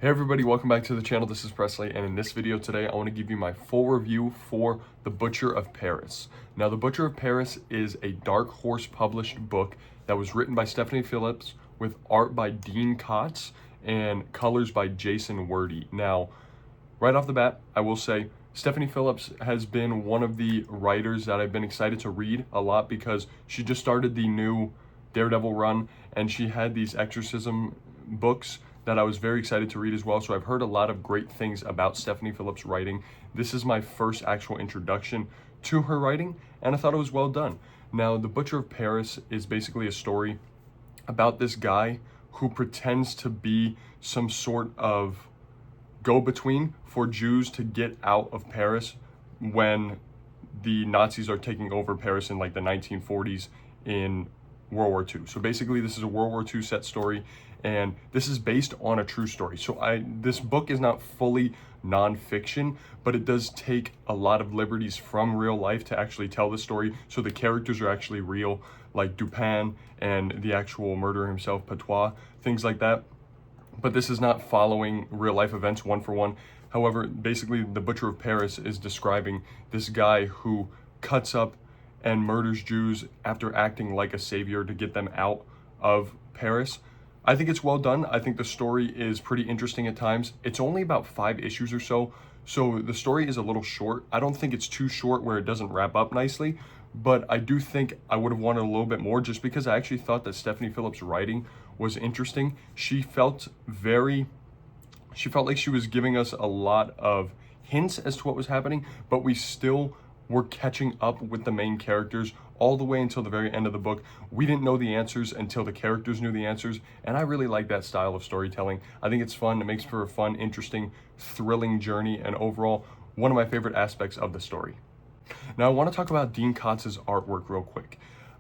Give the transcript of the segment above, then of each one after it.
Hey everybody, welcome back to the channel. This is Presley, and in this video today I want to give you my full review for The Butcher of Paris. Now, The Butcher of Paris is a Dark Horse published book that was written by Stephanie Phillips with art by Dean Kotz and colors by Jason Wordie. Now, right off the bat, I will say Stephanie Phillips has been one of the writers that I've been excited to read a lot because she just started the new Daredevil run and she had these exorcism books that I was very excited to read as well. So I've heard a lot of great things about Stephanie Phillips' writing. This is my first actual introduction to her writing, and I thought it was well done. Now, The Butcher of Paris is basically a story about this guy who pretends to be some sort of go-between for Jews to get out of Paris when the Nazis are taking over Paris in like the 1940s in World War II. So basically this is a World War II set story, and this is based on a true story. So this book is not fully nonfiction, but it does take a lot of liberties from real life to actually tell the story. So the characters are actually real, like Dupin and the actual murderer himself, Patois, things like that. But this is not following real life events one for one. However, basically The Butcher of Paris is describing this guy who cuts up and murders Jews after acting like a savior to get them out of Paris. I think it's well done. I think the story is pretty interesting at times. It's only about 5 issues or so, so the story is a little short. I don't think it's too short where it doesn't wrap up nicely, but I do think I would have wanted a little bit more just because I actually thought that Stephanie Phillips' writing was interesting. She felt like she was giving us a lot of hints as to what was happening, but we still were catching up with the main characters all the way until the very end of the book. We didn't know the answers until the characters knew the answers, and I really like that style of storytelling. I think it's fun. It makes for a fun, interesting, thrilling journey, and overall, one of my favorite aspects of the story. Now, I want to talk about Dean Kotz's artwork real quick.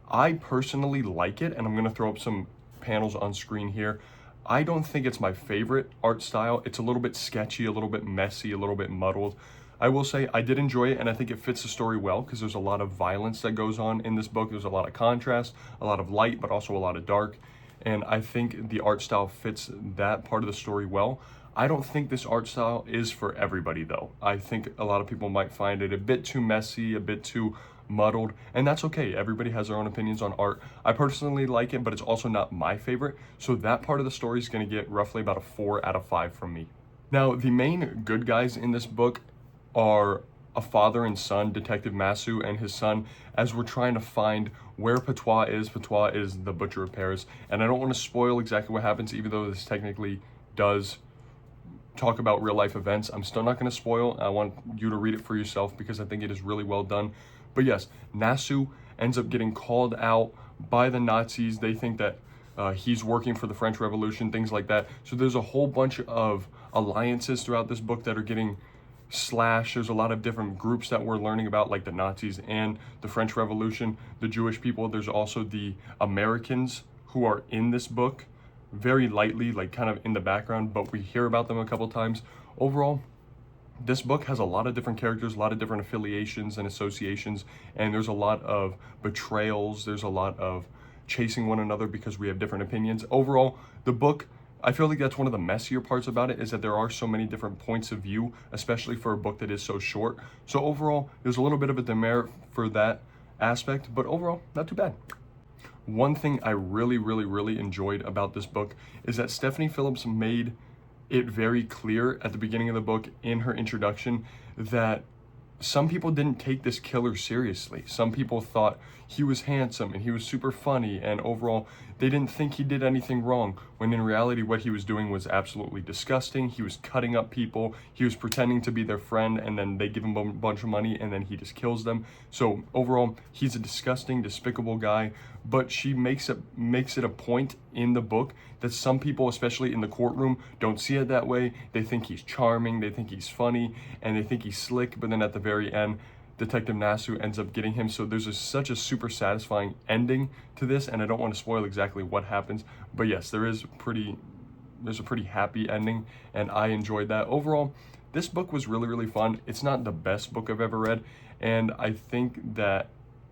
I personally like it, and I'm going to throw up some panels on screen here. I don't think it's my favorite art style. It's a little bit sketchy, a little bit messy, a little bit muddled. I will say I did enjoy it, and I think it fits the story well because there's a lot of violence that goes on in this book. There's a lot of contrast, a lot of light, but also a lot of dark. And I think the art style fits that part of the story well. I don't think this art style is for everybody though. I think a lot of people might find it a bit too messy, a bit too muddled, and that's okay. Everybody has their own opinions on art. I personally like it, but it's also not my favorite. So that part of the story is going to get roughly about a 4 out of 5 from me. Now, the main good guys in this book are a father and son, Detective Massu and his son, as we're trying to find where Patois is. Patois is the Butcher of Paris, and I don't want to spoil exactly what happens, even though this technically does talk about real life events. I'm still not going to spoil. I want you to read it for yourself because I think it is really well done. But yes, Massu ends up getting called out by the Nazis. They think that he's working for the French Revolution, things like that. So there's a whole bunch of alliances throughout this book that are getting slashed. There's a lot of different groups that we're learning about, like the Nazis and the French Revolution, the Jewish people. There's also the Americans who are in this book very lightly, like kind of in the background, but we hear about them a couple times. Overall, this book has a lot of different characters, a lot of different affiliations and associations, and there's a lot of betrayals. There's a lot of chasing one another because we have different opinions. Overall, the book, I feel like that's one of the messier parts about it, is that there are so many different points of view, especially for a book that is so short. So overall, there's a little bit of a demerit for that aspect, but overall, not too bad. One thing I really enjoyed about this book is that Stephanie Phillips made it very clear at the beginning of the book in her introduction that some people didn't take this killer seriously. Some people thought he was handsome and he was super funny, and overall they didn't think he did anything wrong, when in reality what he was doing was absolutely disgusting. He was cutting up people, he was pretending to be their friend, and then they give him a bunch of money and then he just kills them. So overall, he's a disgusting, despicable guy, but she makes it a point in the book that some people, especially in the courtroom, don't see it that way. They think he's charming, they think he's funny, and they think he's slick, but then at the very end, Detective Massu ends up getting him. So there's such a super satisfying ending to this, and I don't want to spoil exactly what happens, but yes, there's a pretty happy ending, and I enjoyed that. Overall, this book was really fun. It's not the best book I've ever read, and I think that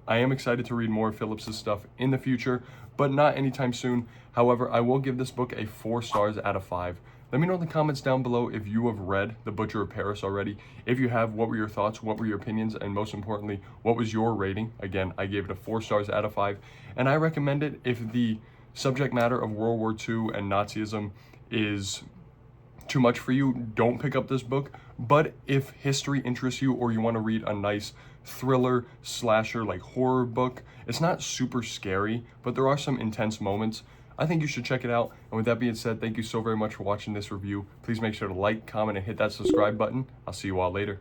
I am excited to read more of Phillips's stuff in the future, but not anytime soon. However, I will give this book a 4 stars out of 5. Let me know in the comments down below if you have read The Butcher of Paris already. If you have, what were your thoughts? What were your opinions? And most importantly, what was your rating? Again, I gave it a 4 stars out of 5. And I recommend it if the subject matter of World War II and Nazism is too much for you. Don't pick up this book. But if history interests you, or you want to read a nice thriller slasher like horror book, it's not super scary, but there are some intense moments, I think you should check it out. And with that being said, thank you so very much for watching this review. Please make sure to like, comment, and hit that subscribe button. I'll see you all later.